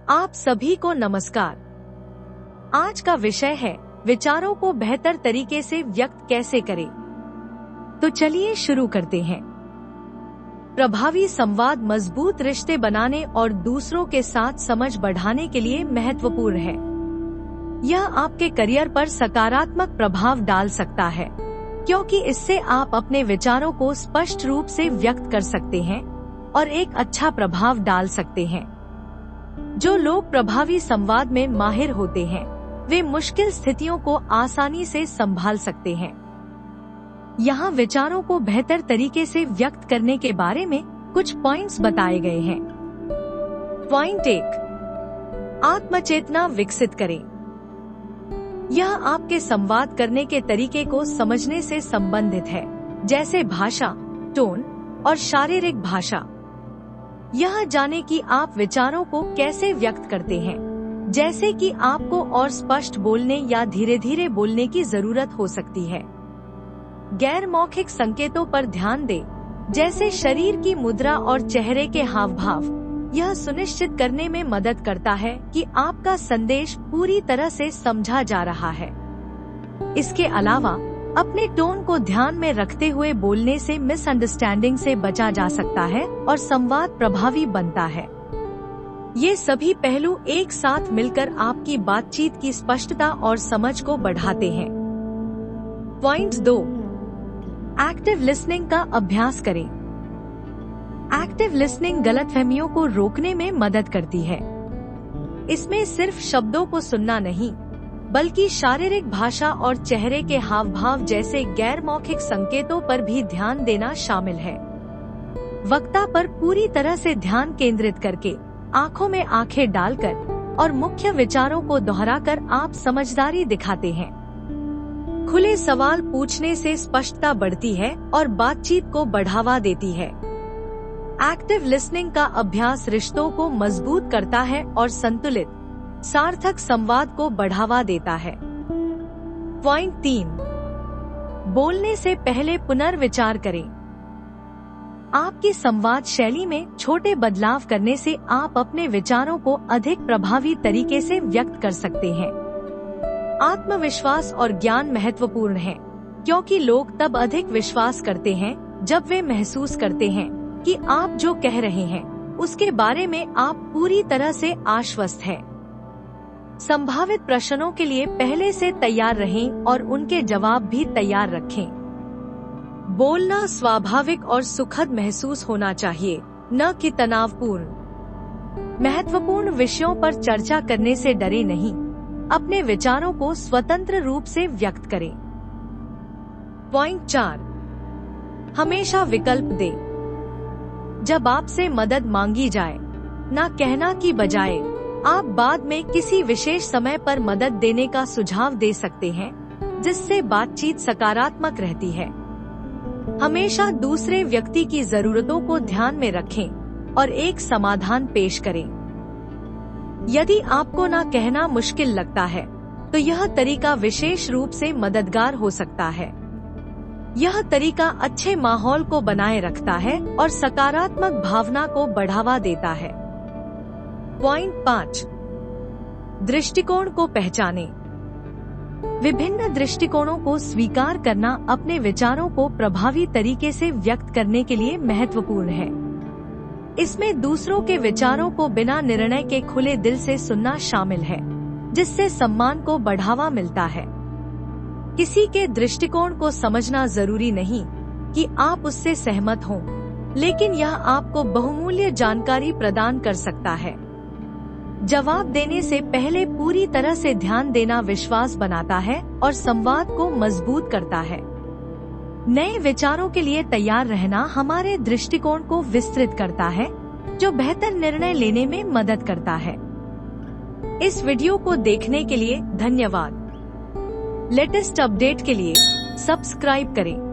आप सभी को नमस्कार। आज का विषय है विचारों को बेहतर तरीके से व्यक्त कैसे करें। तो चलिए शुरू करते हैं। प्रभावी संवाद मजबूत रिश्ते बनाने और दूसरों के साथ समझ बढ़ाने के लिए महत्वपूर्ण है। यह आपके करियर पर सकारात्मक प्रभाव डाल सकता है, क्योंकि इससे आप अपने विचारों को स्पष्ट रूप से व्यक्त कर सकते हैं और एक अच्छा प्रभाव डाल सकते हैं। जो लोग प्रभावी संवाद में माहिर होते हैं, वे मुश्किल स्थितियों को आसानी से संभाल सकते हैं। यहाँ विचारों को बेहतर तरीके से व्यक्त करने के बारे में कुछ पॉइंट्स बताए गए हैं। पॉइंट 1, आत्मचेतना विकसित करें। यह आपके संवाद करने के तरीके को समझने से संबंधित है, जैसे भाषा, टोन और शारीरिक भाषा। यह जाने कि आप विचारों को कैसे व्यक्त करते हैं, जैसे कि आपको और स्पष्ट बोलने या धीरे धीरे बोलने की जरूरत हो सकती है। गैर मौखिक संकेतों पर ध्यान दें, जैसे शरीर की मुद्रा और चेहरे के हाव भाव। यह सुनिश्चित करने में मदद करता है कि आपका संदेश पूरी तरह से समझा जा रहा है। इसके अलावा अपने टोन को ध्यान में रखते हुए बोलने से मिसअंडरस्टैंडिंग से बचा जा सकता है और संवाद प्रभावी बनता है। ये सभी पहलू एक साथ मिलकर आपकी बातचीत की स्पष्टता और समझ को बढ़ाते हैं। पॉइंट 2, एक्टिव लिसनिंग का अभ्यास करें। एक्टिव लिसनिंग गलतफहमियों को रोकने में मदद करती है। इसमें सिर्फ शब्दों को सुनना नहीं, बल्कि शारीरिक भाषा और चेहरे के हाव भाव जैसे गैर मौखिक संकेतों पर भी ध्यान देना शामिल है। वक्ता पर पूरी तरह से ध्यान केंद्रित करके, आंखों में आंखें डालकर और मुख्य विचारों को दोहराकर आप समझदारी दिखाते हैं। खुले सवाल पूछने से स्पष्टता बढ़ती है और बातचीत को बढ़ावा देती है। एक्टिव लिसनिंग का अभ्यास रिश्तों को मजबूत करता है और संतुलित, सार्थक संवाद को बढ़ावा देता है। पॉइंट 3, बोलने से पहले पुनर्विचार करें। आपकी संवाद शैली में छोटे बदलाव करने से आप अपने विचारों को अधिक प्रभावी तरीके से व्यक्त कर सकते हैं। आत्मविश्वास और ज्ञान महत्वपूर्ण है, क्योंकि लोग तब अधिक विश्वास करते हैं जब वे महसूस करते हैं कि आप जो कह रहे हैं उसके बारे में आप पूरी तरह से आश्वस्त हैं। संभावित प्रश्नों के लिए पहले से तैयार रहें और उनके जवाब भी तैयार रखें। बोलना स्वाभाविक और सुखद महसूस होना चाहिए, न कि तनावपूर्ण। महत्वपूर्ण विषयों पर चर्चा करने से डरे नहीं, अपने विचारों को स्वतंत्र रूप से व्यक्त करें। पॉइंट 4, हमेशा विकल्प दें। जब आपसे मदद मांगी जाए, न कहना की बजाय आप बाद में किसी विशेष समय पर मदद देने का सुझाव दे सकते हैं, जिससे बातचीत सकारात्मक रहती है। हमेशा दूसरे व्यक्ति की जरूरतों को ध्यान में रखें और एक समाधान पेश करें। यदि आपको ना कहना मुश्किल लगता है, तो यह तरीका विशेष रूप से मददगार हो सकता है। यह तरीका अच्छे माहौल को बनाए रखता है और सकारात्मक भावना को बढ़ावा देता है। पॉइंट 5, दृष्टिकोण को पहचानें। विभिन्न दृष्टिकोणों को स्वीकार करना अपने विचारों को प्रभावी तरीके से व्यक्त करने के लिए महत्वपूर्ण है। इसमें दूसरों के विचारों को बिना निर्णय के खुले दिल से सुनना शामिल है, जिससे सम्मान को बढ़ावा मिलता है। किसी के दृष्टिकोण को समझना जरूरी नहीं कि आप उससे सहमत हों, लेकिन यह आपको बहुमूल्य जानकारी प्रदान कर सकता है। जवाब देने से पहले पूरी तरह से ध्यान देना विश्वास बनाता है और संवाद को मजबूत करता है। नए विचारों के लिए तैयार रहना हमारे दृष्टिकोण को विस्तृत करता है, जो बेहतर निर्णय लेने में मदद करता है। इस वीडियो को देखने के लिए धन्यवाद। लेटेस्ट अपडेट के लिए सब्सक्राइब करें।